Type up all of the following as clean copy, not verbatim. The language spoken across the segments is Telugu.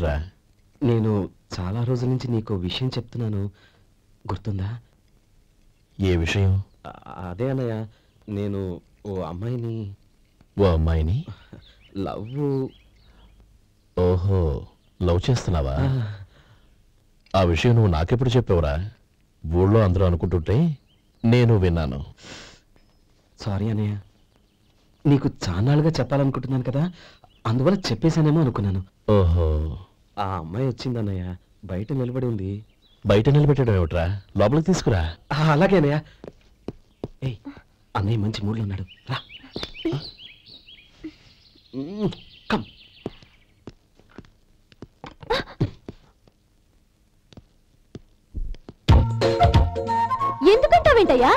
ఏంట్రా? నేను చాలా రోజుల నుంచి నీకు విషయం చెప్తున్నాను, గుర్తుందా? ఏ విషయం? అదే అన్నయ్య, నేను ఓ అమ్మాయిని లవ్. ఓహో, లవ్ చేస్తున్నావా? ఆ విషయం నువ్వు నాకెప్పుడు చెప్పావురా? ఊళ్ళో అందరూ అనుకుంటుంటే నేను విన్నాను. సారీ అన్నయ్య, నీకు చాన్నాళ్ళుగా చెప్పాలనుకుంటున్నాను కదా, అందువల్ల చెప్పేశానేమో అనుకున్నాను. ఓహో, ఆ అమ్మాయి వచ్చిందన్నయ్య, బయట నిలబడి ఉంది. బయట నిలబెట్టడం ఏమిట్రా? లోపలికి తీసుకురా. అలాగే అన్నయ్య. ఏయ్, అన్నయ్య మంచి మూడ్లో ఉన్నాడు, రా. కమ్. ఎందుకంటావేంటయ్యా?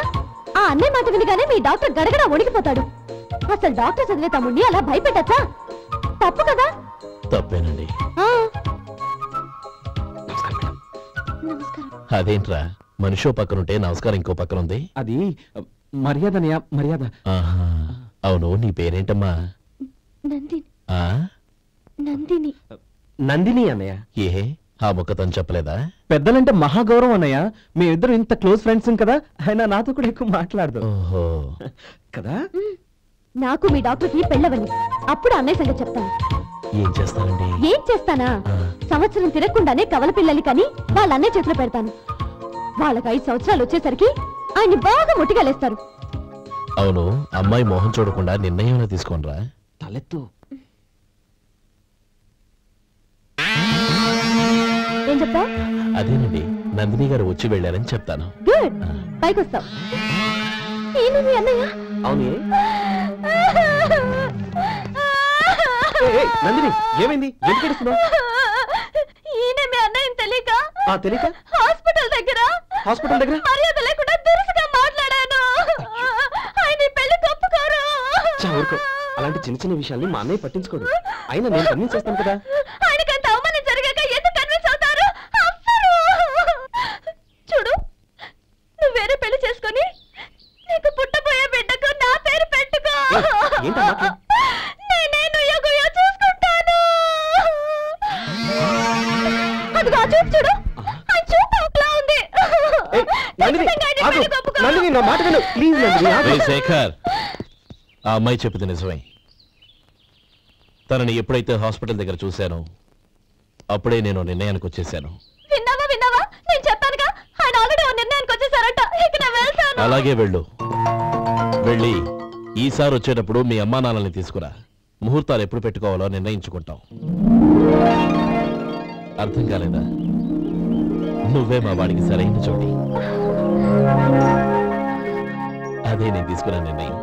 ఆ అన్నయ్య మాట వినగానే మీ డాక్టర్ గడగడ వణికిపోతాడు. అసలు డాక్టర్ చదివే తమ్ముడిని అలా భయపెట్టచ్చా? తప్పు కదా? తప్పేనండి. అదేంట్రా, మనిషో పక్కనుంటే నమస్కారం ఇంకో పక్కన ఉంది? అది మర్యాద అన్నయ్య, మర్యాద. అవును, నీ పేరేంటమ్మా? నందిని. నందిని అన్నయ్య. ఏ, ఆ ముఖతను చెప్పలేదా? పెద్దలంటే మహాగౌరవం అన్నయ్య, మేమిద్దరు ఇంత క్లోజ్ ఫ్రెండ్స్ కదా, ఆయన నాతో కూడా ఎక్కువ మాట్లాడదు. ఓహో కదా. నాకు మీ డాక్టర్కి పెళ్ళవని, అప్పుడు అన్నయ్య సంగతి చెప్తాను. ఏం చేస్తానండి? ఏం చేస్తానా? సంవత్సరం తిరగకుండానే కవల పిల్లలు కని వాళ్ళ అన్నయ్య చేతిలో పెడతాను. వాళ్ళకి 5 సంవత్సరాలు వచ్చేసరికి ఆయన్ని బాగా ముట్టిగలేస్తారు. అవును, అమ్మాయి మోహం చూడకుండా నిర్ణయం తీసుకోనరా? తలెత్తు. ఏం చెప్తా? అదేనండి, నందిని గారు వచ్చి వెళ్ళారని చెప్తాను. గుడ్, పైకొస్తావు. ఏమిది అన్నయ్య? అవును, నందిని ఏమైంది? ఎందుకు ఏడుస్తున్నావు? ఈయన మీ అన్నయ్యని తెలియక తెలియక హాస్పిటల్ దగ్గర మర్యాద లేకుండా దురుసుగా మాట్లాడాను. ఆయన పెళ్లి ఒప్పుకోరు. ఊరుకో, అలాంటి చిన్న చిన్న విషయాల్ని మా అన్నయ్య పట్టించుకోడు. అయినా నేను కన్విన్స్ చేస్తాను కదా. ఆయనకంత అవమానం జరిగాక ఎందుకు కన్విన్స్ అవుతారు? చూడు, నువ్వు వేరే పెళ్లి చేసుకొని నీకు పుట్టబోయే బిడ్డకు నా పేరు పెట్టుకో. నేనే నుయ్యగుయ్య చూసుకుంటాను. అదిగో ఆ చూపు చూడు, ఆ చూపు ఒకలా ఉంది. శేఖర్, ఆ అమ్మాయి చెప్పింది నిజమే. తనని ఎప్పుడైతే హాస్పిటల్ దగ్గర చూశానో అప్పుడే నేను నిర్ణయానికి వచ్చేసాను. విన్నావా? నేను చెప్పానుగా, ఆయన ఆల్రెడీ ఓ నిర్ణయానికి వచ్చేసారట. ఇక నేను వెళ్తాను. అలాగే వెళ్ళి ఈసారి వచ్చేటప్పుడు మీ అమ్మా నాన్నల్ని తీసుకురా. ముహూర్తాలు ఎప్పుడు పెట్టుకోవాలో నిర్ణయించుకుంటాం. అర్థం కాలేదా? నువ్వే మా వాడికి సరైన చోటి. అదే నేను తీసుకున్న నిర్ణయం.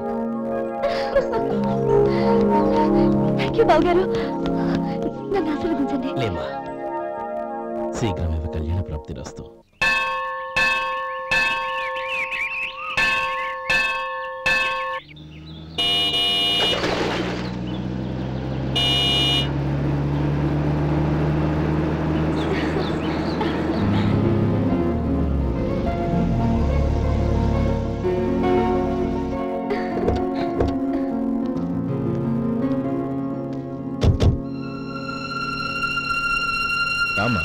నన్ను ఆశీర్వదించండి. లేమా, శీఘ్రమేవ కళ్యాణ ప్రాప్తి రస్తు. రామా,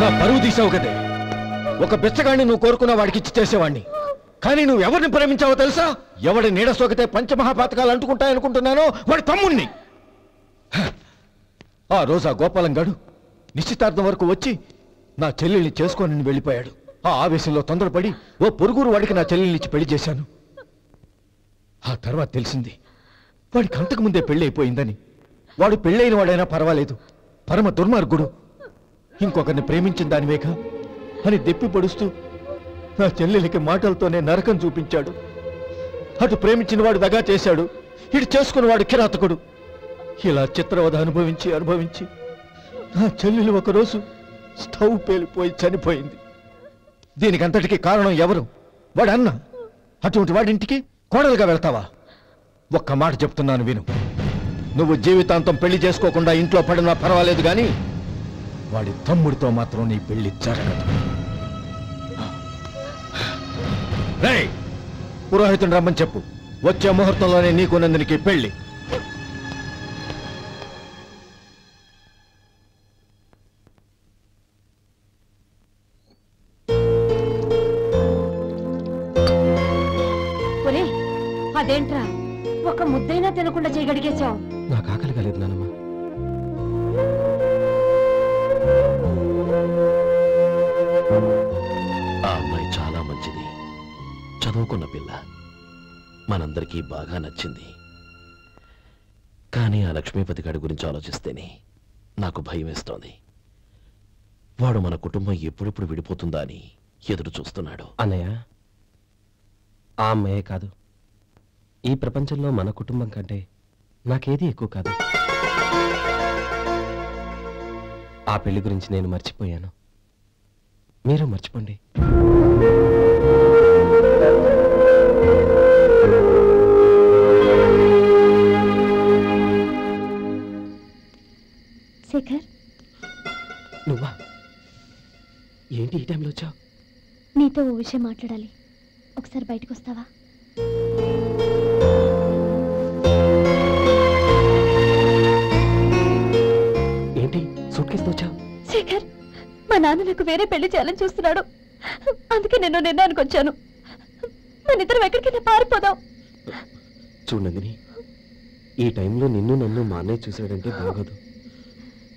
నా పరువు తీసావు కదే. ఒక బిచ్చగాడిని నువ్వు కోరుకున్న వాడికి ఇచ్చి చేసేవాడిని. కానీ నువ్వు ఎవరిని ప్రేమించావో తెలుసా? ఎవడి నీడ సోకితే పంచమహాపాతకాలు అంటుకుంటాయనుకుంటున్నానో వాడి తమ్ముణ్ణి. ఆ రోజు ఆ గోపాలం గాడు నిశ్చితార్థం వరకు వచ్చి నా చెల్లెల్ని చేసుకొని వెళ్ళిపోయాడు. ఆ ఆవేశంలో తొందరపడి ఓ పొరుగురు వాడికి నా చెల్లెల్ని ఇచ్చి పెళ్లి చేశాను. ఆ తర్వాత తెలిసింది వాడికి అంతకుముందే పెళ్లి అయిపోయిందని. వాడు పెళ్ళైన వాడైనా పర్వాలేదు, పరమ దుర్మార్గుడు. ఇంకొకరిని ప్రేమించిన దానివేగా అని దెప్పి పొడుస్తూ నా చెల్లెలికి మాటలతోనే నరకం చూపించాడు. అటు ప్రేమించిన వాడు దగా చేశాడు, ఇటు చేసుకున్నవాడు కిరాతకుడు. ఇలా చిత్రవధ అనుభవించి నా చెల్లెలు ఒకరోజు స్టవ్ పేలిపోయి చనిపోయింది. దీనికంతటికీ కారణం ఎవరు? వాడు అన్న. అటువంటి వాడింటికి కోడలుగా వెళ్తావా? ఒక్క మాట చెప్తున్నాను విను. నువ్వు జీవితాంతం పెళ్లి చేసుకోకుండా ఇంట్లో పడినా పర్వాలేదు కానీ వాడి తమ్ముడితో మాత్రం నీ పెళ్లి జరగదు. రేయ్, పురోహితుని రమ్మని చెప్పు. వచ్చే ముహూర్తంలోనే నీకు నందినికి పెళ్లి. అదేంట్రా ఒక ముద్దైనా తినకుండా చేయగడిగేశావు? నాకు ఆకలి కాలేదు నానమ్మ. ఆ అమ్మాయి చాలా మంచిది, చదువుకున్న పిల్ల, మనందరికీ బాగా నచ్చింది. కానీ ఆ లక్ష్మీపతి గారి గురించి ఆలోచిస్తేనే నాకు భయం వేస్తోంది. వాడు మన కుటుంబం ఎప్పుడెప్పుడు విడిపోతుందా అని ఎదురు చూస్తున్నాడు. అన్నయ్య, ఆ అమ్మాయే కాదు, ఈ ప్రపంచంలో మన కుటుంబం కంటే నాకేది ఎక్కువ కాదు. ఆ పెళ్లి గురించి నేను మర్చిపోయాను, మీరు మర్చిపోండి. శేఖర్, నువ్వా? ఏంటి ఈ టైంలో వచ్చావు? నీతో ఓ విషయం మాట్లాడాలి. ఒకసారి బయటకు వస్తావా? ఏంటి సూట్ కేసుతో వచ్చావు? శేఖర్, మా నాన్న నాకు వేరే పెళ్లి చేయాలని చూస్తున్నాడు. అందుకే నేను నిర్ణయానికి వచ్చాను. మన ఇద్దరం ఎక్కడికైనా పారిపోదాం. చూడండి, ఈ టైంలో నిన్ను నన్ను మా అన్నయ్య చూశాడంటే బాగోదు.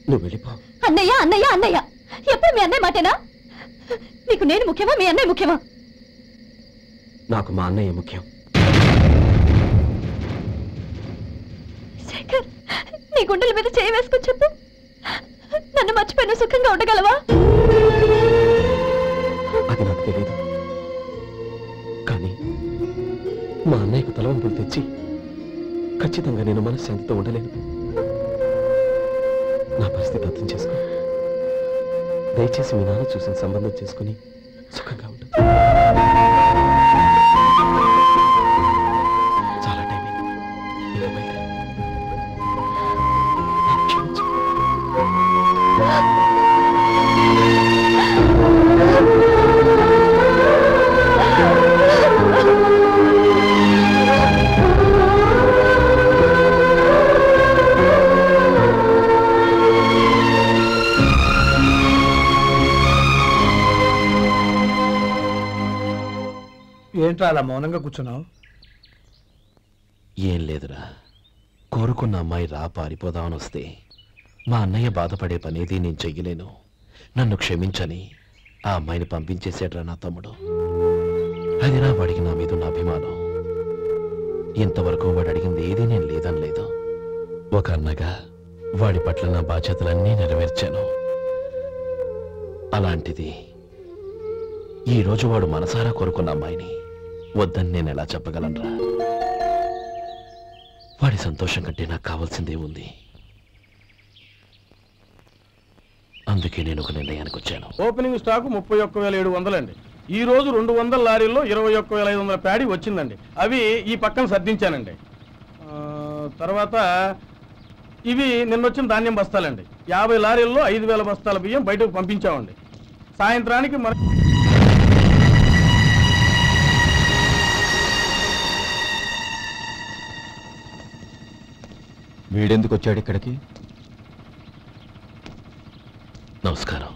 నువ్వు వెళ్ళిపో. అన్నయ్య అన్నయ్య అన్నయ్య, ఎప్పుడు మీ అన్నయ్య మాటేనా? నీకు నేను ముఖ్యమా, మీ అన్నయ్య ముఖ్యమా? నాకు మా అన్నయ్య ముఖ్యం. శేఖర్, నీ గుండెల మీద చేయి వేసుకొని చెప్పు, నన్ను మర్చిపోయిన సుఖంగా ఉండగలవా? అది నాకు తెలియదు, కానీ మా అన్నయ్యకు తలవంపులు తెచ్చి ఖచ్చితంగా నేను మనశ్శాంతితో ఉండలేను. నా పరిస్థితి అర్థం చేసుకో. దయచేసి మీ నాన్న చూసిన సంబంధం చేసుకుని సుఖంగా ఉంటుంది. చాలా టైం అయింది, ఇంకా బయలుదేరు. క్షమించు. ఏంట్రా అలా మౌనంగా కూర్చున్నావు? ఏం లేదురా, కోరుకున్న అమ్మాయి రా పారిపోదామని వస్తే మా అన్నయ్య బాధపడే పనేది నేను చెయ్యలేను. నన్ను క్షమించని ఆ అమ్మాయిని పంపించేసాడ్రా నా తమ్ముడు. అది నా వాడికి నా మీద ఉన్న అభిమానం. ఇంతవరకు వాడు అడిగింది ఏదీ నేను లేదనలేదు. ఒక అన్నగా వాడి పట్ల నా బాధ్యతలన్నీ నెరవేర్చాను. అలాంటిది ఈరోజు వాడు మనసారా కోరుకున్న అమ్మాయిని వద్దని నేను ఎలా చెప్పగలనరా? వాడి సంతోషం కంటే నాకు కావాల్సిందే ఉంది. అందుకే నేను ఒక నిర్ణయానికి వచ్చాను. ఓపెనింగ్ స్టాక్ 31,700 అండి. ఈ రోజు 200 లారీల్లో 21,500 ప్యాడీ వచ్చిందండి. అవి ఈ పక్కన సర్దించానండి. తర్వాత ఇవి నిన్నొచ్చిన ధాన్యం బస్తాలండి. 50 లారీల్లో 5,000 బస్తాల బియ్యం బయటకు పంపించామండి. సాయంత్రానికి మన వీడెందుకు వచ్చాడు ఇక్కడికి? నమస్కారం.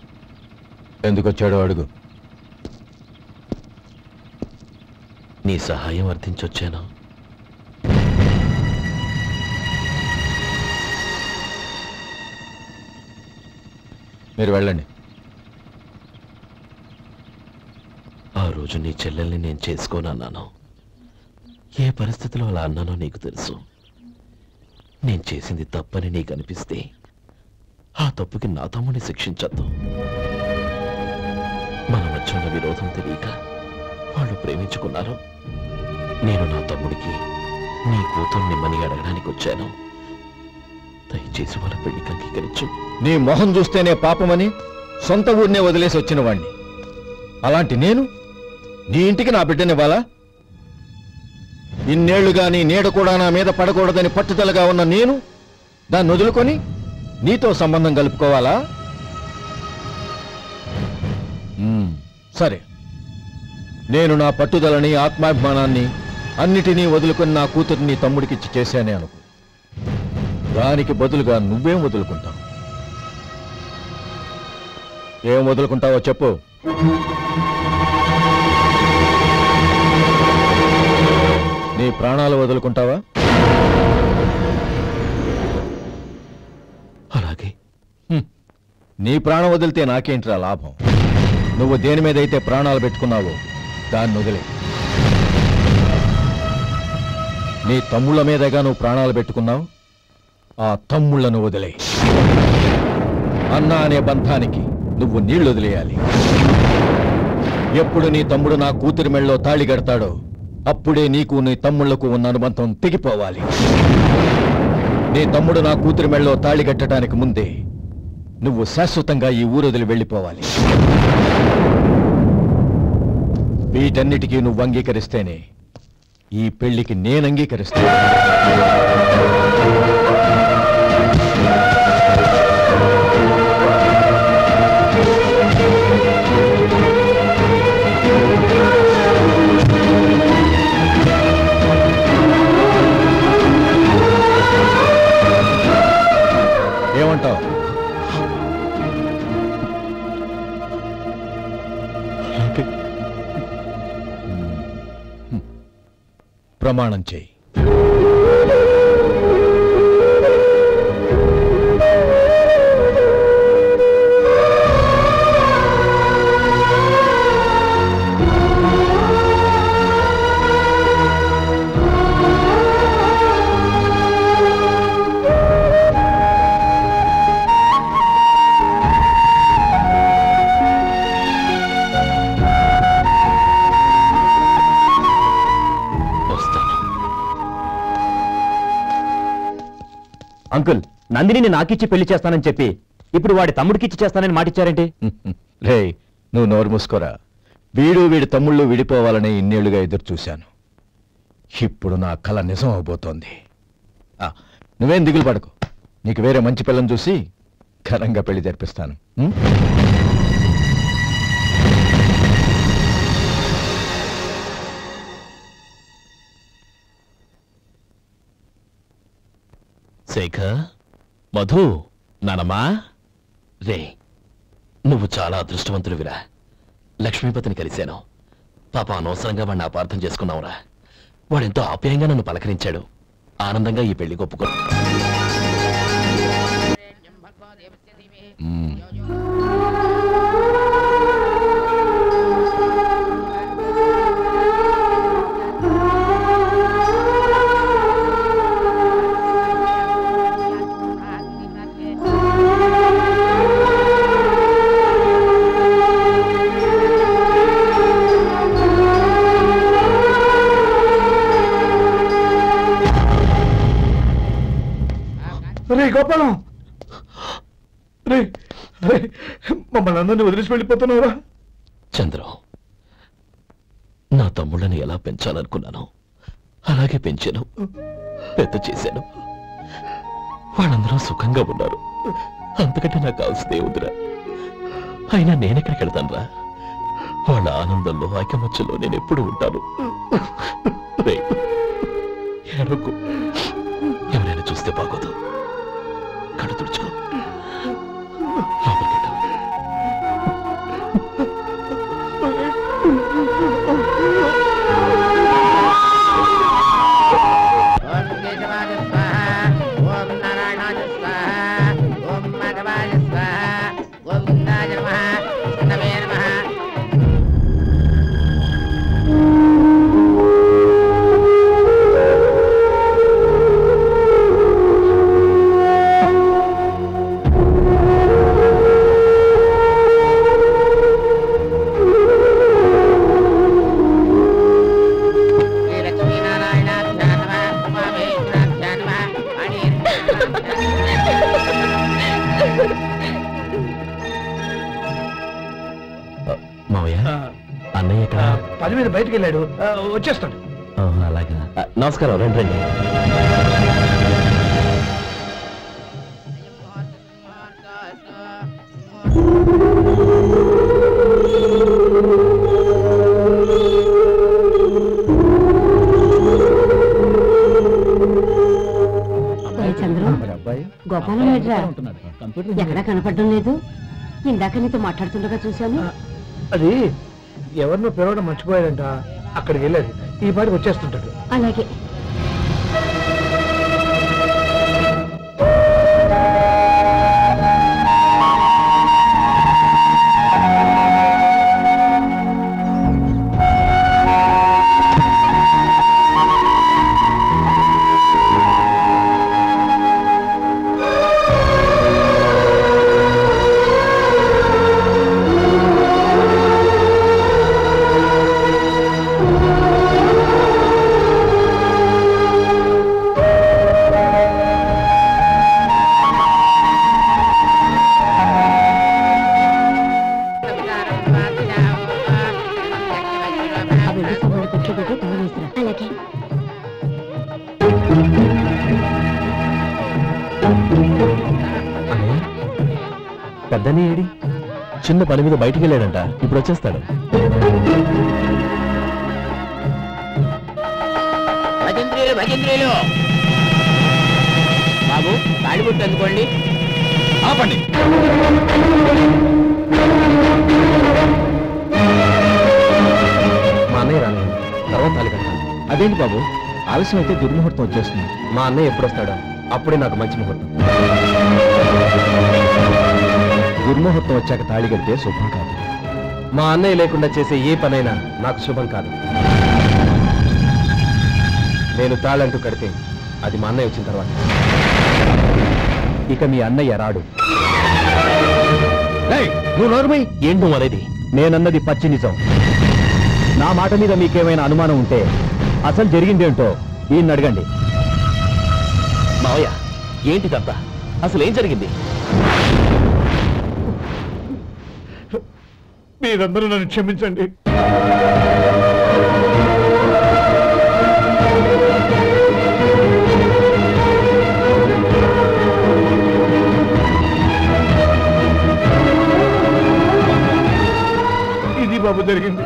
ఎందుకు వచ్చాడో అడుగు. నీ సహాయం అర్థించొచ్చాను. మీరు వెళ్ళండి. ఆ రోజు నీ చెల్లెల్ని నేను చేసుకోనన్నాను. ఏ పరిస్థితిలో అలా అన్నానో నీకు తెలుసు. నేను చేసింది తప్పని నీకు అనిపిస్తే ఆ తప్పుకి నా తమ్ముడిని శిక్షించద్దు. మన మధ్య ఉన్న విరోధం తెలియక వాళ్ళు ప్రేమించుకున్నారు. నేను నా తమ్ముడికి నీ కూతుర్ని మని అడగడానికి వచ్చాను. దయచేసి వాళ్ళ పెళ్లికి అంగీకరించు. నీ మొహం చూస్తేనే పాపమని సొంత ఊరినే వదిలేసి వచ్చిన వాణ్ణి అలాంటి నేను నీ ఇంటికి నా బిడ్డనివ్వాలా? ఇన్నేళ్లుగా నీ నీడ కూడా నా మీద పడకూడదని పట్టుదలగా ఉన్న నేను దాన్ని వదులుకొని నీతో సంబంధం కలుపుకోవాలా? సరే, నేను నా పట్టుదలని ఆత్మాభిమానాన్ని అన్నిటినీ వదులుకొని నా కూతురిని తమ్ముడికిచ్చి చేశానే అనుకో. దానికి బదులుగా నువ్వేం వదులుకుంటావు? ఏం వదులుకుంటావో చెప్పు. నీ ప్రాణాలు వదులుకుంటావా? అలాగే. నీ ప్రాణం వదిలితే నాకేంట్రా లాభం? నువ్వు దేని మీదైతే ప్రాణాలు పెట్టుకున్నావో దాన్ని వదిలే. నీ తమ్ముళ్ళ మీదగా నువ్వు ప్రాణాలు పెట్టుకున్నావు, ఆ తమ్ముళ్లను వదిలే. అన్న అనే బంధానికి నువ్వు నీళ్లు వదిలేయాలి. ఎప్పుడు నీ తమ్ముడు నా కూతురి మెళ్ళలో తాళి కడతాడో అప్పుడే నీకు నీ తమ్ముళ్లకు ఉన్న అనుబంధం తెగిపోవాలి. నీ తమ్ముడు నా కూతురి మెళ్ళలో తాళి కట్టడానికి ముందే నువ్వు శాశ్వతంగా ఈ ఊరొదిలి వెళ్ళిపోవాలి. వీటన్నిటికీ నువ్వు అంగీకరిస్తేనే ఈ పెళ్లికి నేను అంగీకరిస్తాను. ఏమంటావు? ప్రమాణం చేయి. అంకుల్, నందిని నాకిచ్చి పెళ్లి చేస్తానని చెప్పి ఇప్పుడు వాడి తమ్ముడికిచ్చి చేస్తానని మాటిచ్చారేంటి? రే, నువ్వు నోరు మూసుకోరా. వీడి తమ్ముళ్ళు విడిపోవాలని ఇన్నేళ్లుగా ఎదురు చూశాను. ఇప్పుడు నా కల నిజం అవబోతోంది. నువ్వేం దిగులు పడకు. నీకు వేరే మంచి పిల్లని చూసి ఘనంగా పెళ్లి జరిపిస్తాను. శేఖర్, మధు, నానమ్మా, రే, నువ్వు చాలా అదృష్టవంతుడివిరా. లక్ష్మీపతిని కలిశాను. పాప అనవసరంగా వాడిని అపార్థం చేసుకున్నావురా. వాడెంతో ఆప్యాయంగా నన్ను పలకరించాడు. ఆనందంగా ఈ పెళ్లి ఒప్పుకో. రే గోపాలం, రే రే, మమ్మల్ని అందరినీ వదిలేసి వెళ్ళిపోతున్నావురా? చంద్రం, నా తమ్ముళ్ళని ఎలా పెంచాలనుకున్నాను అలాగే పెంచాను, పెద్ద చేశాను. వాళ్ళందరూ సుఖంగా ఉన్నారు. అంతకంటే నాకు కావాల్సిందే ఉందిరా. అయినా నేనెక్కడికి వెళ్తానురా? వాళ్ళ ఆనందంలో ఐకమత్యంలో నేను ఎప్పుడు ఉంటాను. ఏడవకు, ఎవరైనా చూస్తే బాగోదు. కళ్ళు తుడుచుకో, లోపలికి వెళ్ళు. బయటికి వెళ్ళాడు, వచ్చేస్తాడు. అలాగా. నమస్కారం, రండి రండి. గోపాలం ఎక్కడా కనపడడం లేదు. ఇందాక నీతో మాట్లాడుతుండగా చూశాను. అది ఎవరినో పిలవడం మర్చిపోయాడంట, అక్కడికి వెళ్ళాడు. ఈ పాటికి వచ్చేస్తుంటాడు. అలాగే. పెద్దని ఏడి? చిన్న పని మీద బయటికి వెళ్ళాడంట, ఇప్పుడు వచ్చేస్తాడు. బాబు తాడిబుట్టు అందుకోండి. ఆపండి. మా అన్నయ్య రాలేదు, తర్వాత తాళి కట్టాను. అదేంటి బాబు, ఆలస్యం అయితే దుర్ముహూర్తం వచ్చేస్తుంది. మా అన్నయ్య ఎప్పుడు వస్తాడో అప్పుడే నాకు మంచి ముహూర్తం. దుర్ముహూర్తం వచ్చాక తాళి కడితే శుభం కాదు. మా అన్నయ్య లేకుండా చేసే ఏ పనైనా నాకు శుభం కాదు. నేను తాళంటూ కడితే అది మా అన్నయ్య వచ్చిన తర్వాత. ఇక మీ అన్నయ్య రాడు. నువ్వు నోరుమై. ఏంటో మరేది? నేనన్నది పచ్చి నిజం. నా మాట మీద మీకేమైనా అనుమానం ఉంటే అసలు జరిగిందేంటో ఈయన్ని అడగండి. మావయ్య, ఏంటిదంతా? అసలు ఏం జరిగింది? మీరందరూ నన్ను క్షమించండి. ఇది బాబు జరిగింది.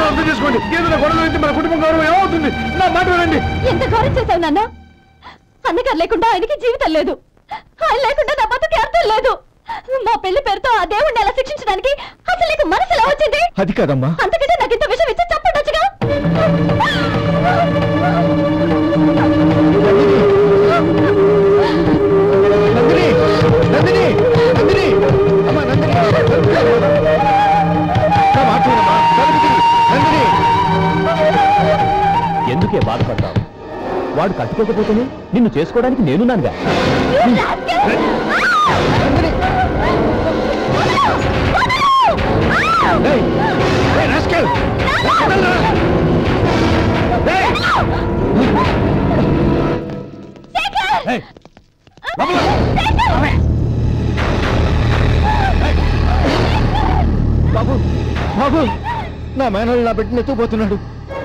అర్థం చేసుకోండి. ఏదైనా గొడవ అయితే మన కుటుంబం గౌరవం ఏమవుతుంది? నా మాట వినండి. ఎంత గౌరవం చేశావు నాన్న? అన్నగారు లేకుండా ఆయనకి జీవితం లేదు, ఆయన లేకుండా నా బతుకి అర్థం లేదు. మా పెళ్లి పేరుతో ఆ దేవుణ్ణి ఎలా శిక్షించడానికి అసలు నీకు మనసు ఎలా వచ్చింది? అది కాదమ్మా. అంతకంటే నాకు ఇంత విషయం ఇచ్చి చెప్పండొచ్చుగా. నందిని, నందిని, నందిని, అమ్మా నందిని, నందిని. ఎందుకే బాధపడతావు? వాడు కట్టుకోకపోతేనే నిన్ను చేసుకోవడానికి నేనున్నానుగా. బాబు, బాబు, నా మేనల్ని నా బిడ్డను ఎత్తుకుపోతున్నాడు.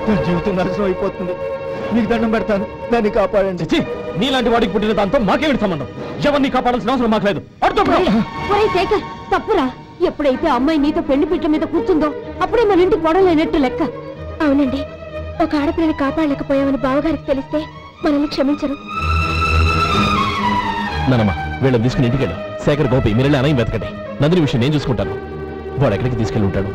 నా జీవితం నాశనం అయిపోతుంది. మీకు దండం పెడతాను, దాన్ని కాపాడండి. నీలాంటి వాడికి పుట్టిన దాంతో మాకేమిటి సంబంధం? ఎవరిని కాపాడాల్సిన అవసరం మాకు లేదు. ఒరేయ్ శేఖర్, తప్పురా. ఎప్పుడైతే అమ్మాయి నీతో పెళ్లి పీటల మీద కూర్చుందో అప్పుడే మన ఇంటికి గొడవలేనట్టు లెక్క. అవునండి, ఒక ఆడపిల్లని కాపాడలేకపోయామని బావగారికి తెలిస్తే మనల్ని క్షమించరు. నానమ్మ, వీళ్ళని తీసుకుని ఇంటికి వెళ్ళు. శేఖర్, గోపి, మీరెళ్ళి అన్నయ్య వెతకండి. నందిని విషయం నేను చూసుకుంటాను. వాడు ఎక్కడికి తీసుకెళ్ళి ఉంటాడు?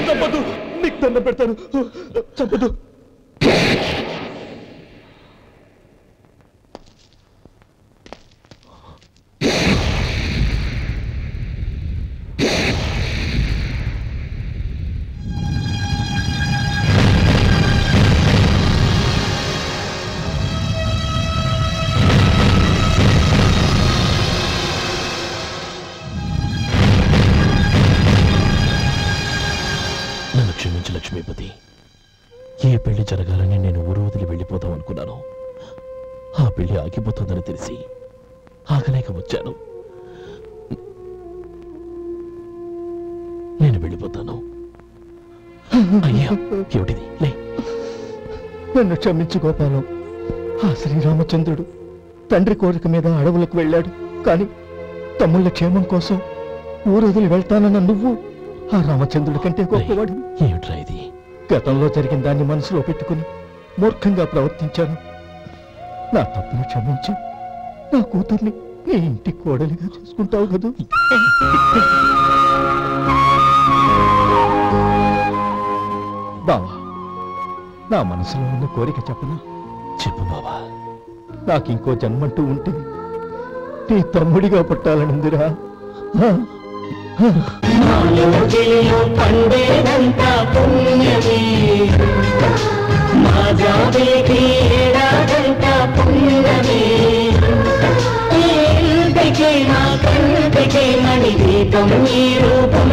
చంపదు, నీకు దండం పెడతాను, చంపదు. లక్ష్మీపతి, ఏ పెళ్లి జరగాలని నేను ఊరు వదిలి వెళ్ళిపోతాం అనుకున్నాను. ఆ పెళ్లి ఆగిపోతుందని తెలిసి ఆగలేక వచ్చాను. నేను వెళ్ళిపోతాను. అయ్యా, ఏమిటిది? లే, నన్ను క్షమించు గోపాలం. ఆ శ్రీరామచంద్రుడు తండ్రి కోరిక మీద అడవులకు వెళ్ళాడు. కానీ తమ్ముళ్ళ క్షేమం కోసం ఊరు వదిలి వెళ్తానన్న నువ్వు ఆ రామచంద్రుడి కంటే గొప్పవాడు. ఏమిట్రా ఇది? గతంలో జరిగిన దాన్ని మనసులో పెట్టుకుని మూర్ఖంగా ప్రవర్తించాను. నా తప్పును క్షమించి నా కూతుర్ని నీ ఇంటి కోడలిగా చూసుకుంటావు కదూ. బావా, నా మనసులో ఉన్న కోరిక చెప్పనా? చెప్పు బావా. నాకు ఇంకో జన్మంటూ ఉంటే నీ తమ్ముడిగా పుట్టాలనుందిరా. పండేదంతా పుణ్యమే, మా జాబిలికి ఏడాదంతా పుణ్యమే. ఇంటికే నా కంటికే మణి దీపం ఈ రూపం,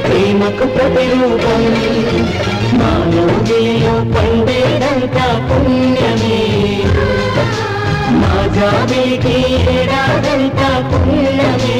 ప్రేమకు ప్రతిరూపం. మా లోగిలిలో పండేదంతా పుణ్యమే, మా జాబిలికి ఏడాదంతా పుణ్యమే.